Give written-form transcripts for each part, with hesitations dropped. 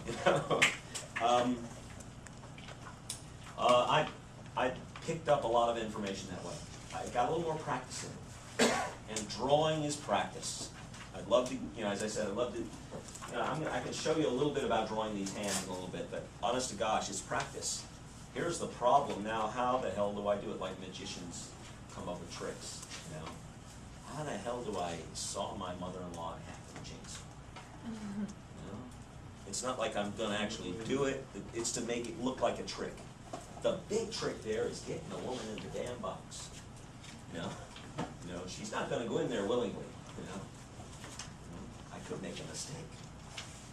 You know? I picked up a lot of information that way. I got a little more practice in it. And drawing is practice. I'd love to, you know, as I said, I'd love to, you know, I can show you a little bit about drawing these hands in a little bit, but honest to gosh, it's practice. Here's the problem now, how the hell do I do it? Like magicians come up with tricks, you know? How the hell do I saw my mother-in-law in half with a chainsaw? You know? It's not like I'm gonna actually do it, it's to make it look like a trick. The big trick there is getting the woman in the damn box, you know? You know, she's not gonna go in there willingly, you know? I could make a mistake.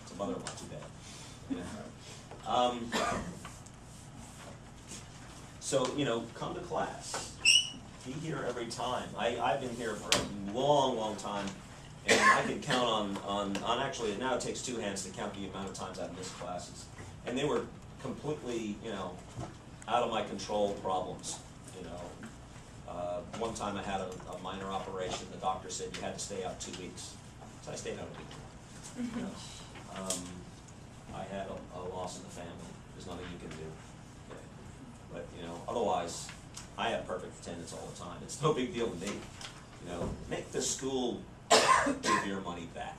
It's a mother-in-law, too bad. You know? So, you know, come to class. Be here every time. I've been here for a long, long time, and I can count on actually, now it takes two hands to count the amount of times I've missed classes. And they were completely, you know, out of my control problems, you know. One time I had a minor operation. The doctor said you had to stay out 2 weeks. So I stayed out a week. You know. I had a loss in the family. There's nothing you can do. Okay. But, you know, otherwise, I have perfect attendance all the time. It's no big deal to me. You know, make the school give your money back.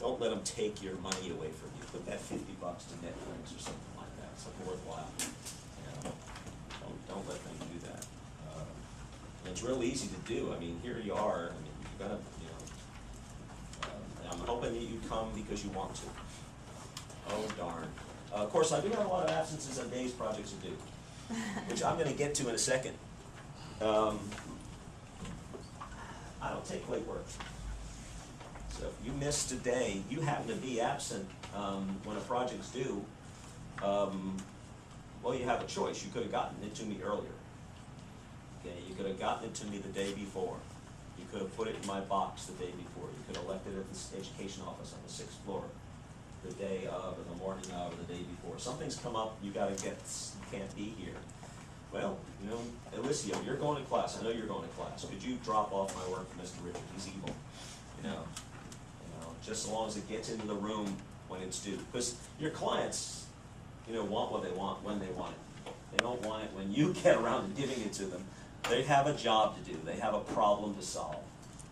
Don't let them take your money away from you. Put that $50 to Netflix or something like that. Something worthwhile. You know, don't let them do that. It's real easy to do. I mean, here you are. I mean, you've got to, you know. I'm hoping that you come because you want to. Oh darn. Of course, I do have a lot of absences on days projects are due, which I'm going to get to in a second. I don't take late work. So if you missed a day, you happen to be absent when a project's due, well, you have a choice. You could have gotten it to me earlier. Okay, you could have gotten it to me the day before. You could have put it in my box the day before. You could have left it at the education office on the 6th floor the day of, or the morning of, or the day before. Something's come up, you gotta get, you can't be here. Well, you know, Alicia, you're going to class. I know you're going to class. Could you drop off my work for Mr. Richard? He's evil. You know, just as long as it gets into the room when it's due. Because your clients, you know, want what they want when they want it. They don't want it when you get around to giving it to them. They have a job to do. They have a problem to solve.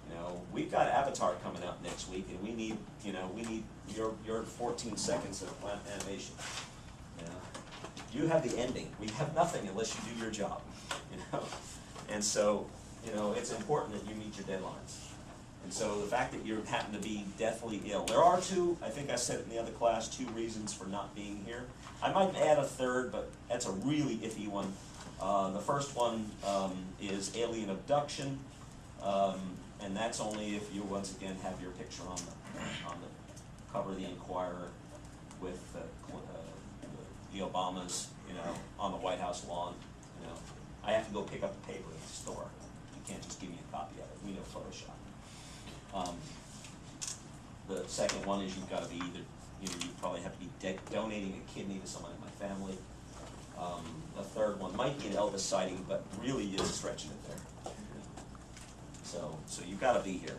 You know, we've got Avatar coming up next week, and we need, you know, we need your 14 seconds of animation. You know, you have the ending. We have nothing unless you do your job. You know, and so, you know, it's important that you meet your deadlines. And so the fact that you happen to be deathly ill, there are two. I think I said it in the other class, 2 reasons for not being here. I might add a third, but that's a really iffy one. The first one is alien abduction, and that's only if you once again have your picture on the cover of the Inquirer with the Obamas, you know, on the White House lawn. You know, I have to go pick up the paper at the store. You can't just give me a copy of it. We know Photoshop. The second one is you've got to be either, you know, you probably have to be donating a kidney to someone in my family. The third one might be an Elvis sighting, but really is stretching it there. So you've got to be here.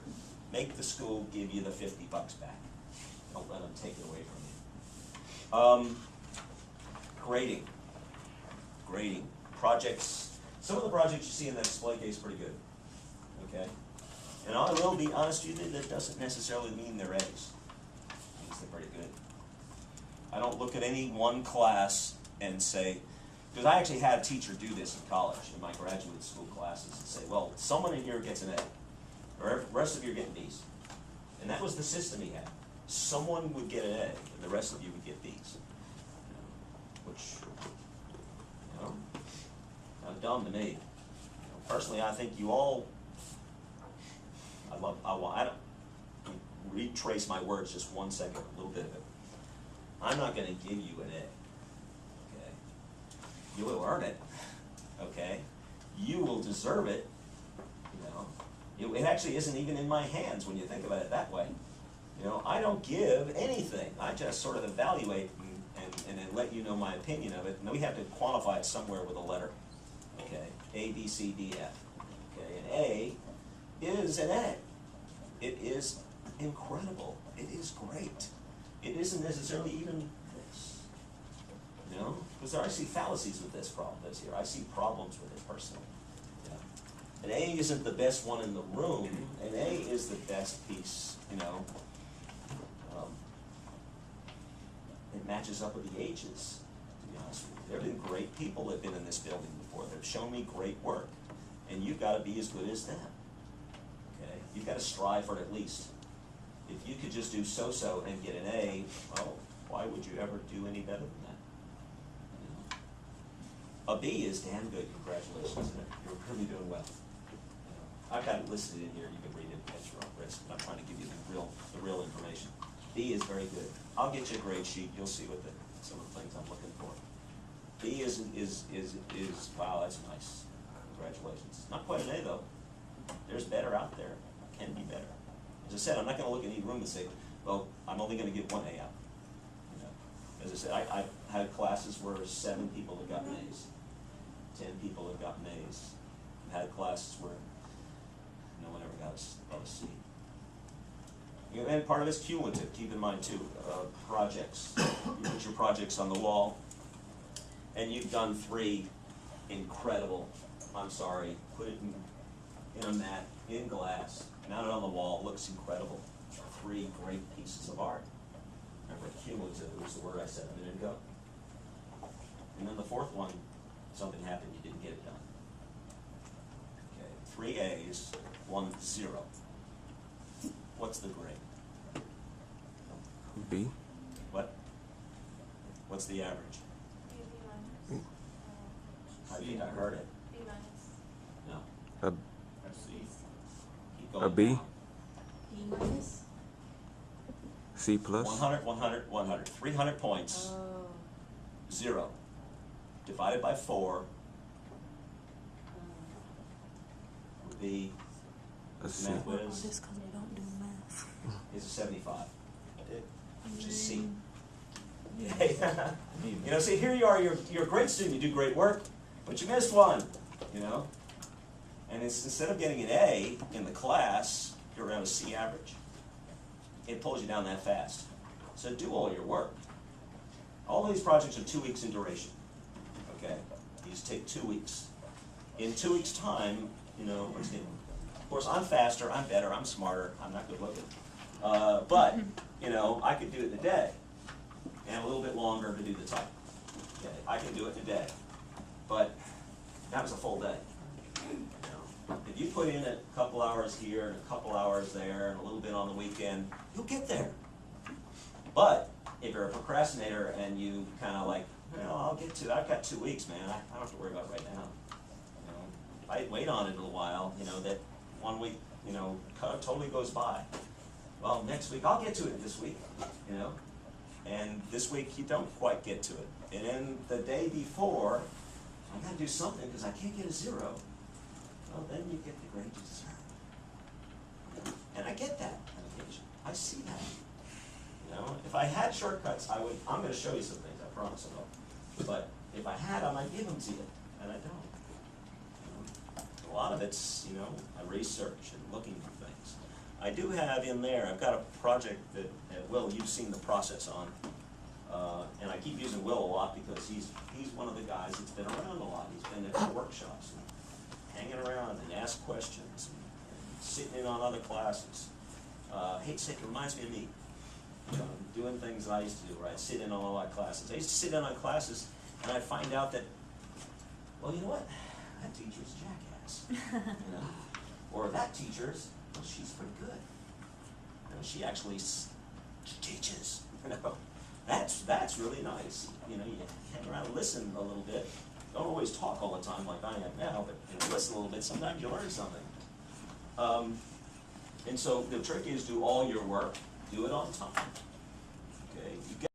Make the school give you the $50 back. Don't let them take it away from you. Grading. Projects. Some of the projects you see in that display case are pretty good. Okay? And I will be honest with you, that doesn't necessarily mean they're A's. It means they're pretty good. I don't look at any one class and say, because I actually had a teacher do this in college, in my graduate school classes, and say, well, someone in here gets an A, or the rest of you are getting B's. And that was the system he had. Someone would get an A, and the rest of you would get B's. You know, which, you know, not dumb to me. You know, personally, I think you all, I don't retrace my words just 1 second, a little bit of it. I'm not going to give you an A. You will earn it, okay? You will deserve it, you know. It actually isn't even in my hands when you think about it that way. You know, I don't give anything. I just sort of evaluate and then let you know my opinion of it. And then we have to quantify it somewhere with a letter, okay? A, B, C, D, F, okay? And A is an A. It is incredible. It is great. it isn't necessarily even this. You know, because I see fallacies with this problem this here. I see problems with it personally. Yeah. An A isn't the best one in the room. An A is the best piece, you know. It matches up with the ages, to be honest with you. There have been great people that have been in this building before that have shown me great work. And you've got to be as good as them. Okay? You've got to strive for it at least. If you could just do so-so and get an A, well, why would you ever do any better than that? You know? A B is damn good. Congratulations. You're really doing well. You know, I've got it listed in here. You can read it at your own risk. But I'm trying to give you the real information. B is very good. I'll get you a grade sheet. You'll see what some of the things I'm looking for. B is wow, that's nice. Congratulations. Not quite an A though. There's better out there. Can be better. As I said, I'm not going to look in any room and say, well, I'm only going to give one A out. You know, as I said, I had classes where 7 people have gotten A's, 10 people have gotten A's. I've had classes where no one ever got a C. And part of it's cumulative. Keep in mind too, projects. You put your projects on the wall, and you've done 3 incredible. I'm sorry. Put it in a mat, in glass, mount it on the wall. It looks incredible. 3 great pieces of art. Remember, cumulative was the word I said a minute ago. And then the 4th one, something happened. You didn't get it done. Okay, 3 A's, 1 0. What's the grade? B. What? What's the average? B minus. I heard it. B minus. No. A, Keep going a B. down. B minus. C plus. 100, 100, 100. 300 points. Oh. 0. Divided by 4 would be, A C. math whiz, Just because we don't do math. is a 75. Which is C. Yeah. You know, see, here you are, you're a great student, you do great work, but you missed one, you know? And it's, instead of getting an A in the class, you're around a C average. It pulls you down that fast. So do all your work. All these projects are 2 weeks in duration, okay? These take 2 weeks. In 2 weeks' time, you know, of course, I'm faster, I'm better, I'm smarter, I'm not good looking. But, you know, I could do it in a day, and a little bit longer to do the type. Okay, I can do it in a day, but that was a full day. You know, if you put in a couple hours here and a couple hours there and a little bit on the weekend, you'll get there. But if you're a procrastinator and you kind of like, well, I'll get to it. I've got 2 weeks, man. I don't have to worry about it right now. You know, if I wait on it a little while, you know, that 1 week, you know, totally goes by. Well, next week, I'll get to it this week, you know. And this week, you don't quite get to it. And then the day before, I got to do something because I can't get a 0. Well, then you get the grade you deserve. And I get that on occasion. I see that. You know, if I had shortcuts, I would. I'm going to show you some things. I promise I will. But if I had, I might give them to you, and I don't. You know, a lot of it's, you know, a research and looking for things. I do have in there. I've got a project that Will, you've seen the process on, and I keep using Will a lot because he's one of the guys that's been around a lot. He's been at workshops and hanging around and ask questions and sitting in on other classes. Hate to say, it reminds me of me. You know, doing things that I used to do, right? Sit in on a lot of classes. I used to sit in on classes and I'd find out that, well, you know what? That teacher's a jackass. You know? Or that teacher's, well, she's pretty good. You know, she actually teaches. You know? That's really nice. You know, you hang around and listen a little bit. Don't always talk all the time like I am now, but you know, listen a little bit. Sometimes you learn something. And so the trick is do all your work, do it on time. Okay, you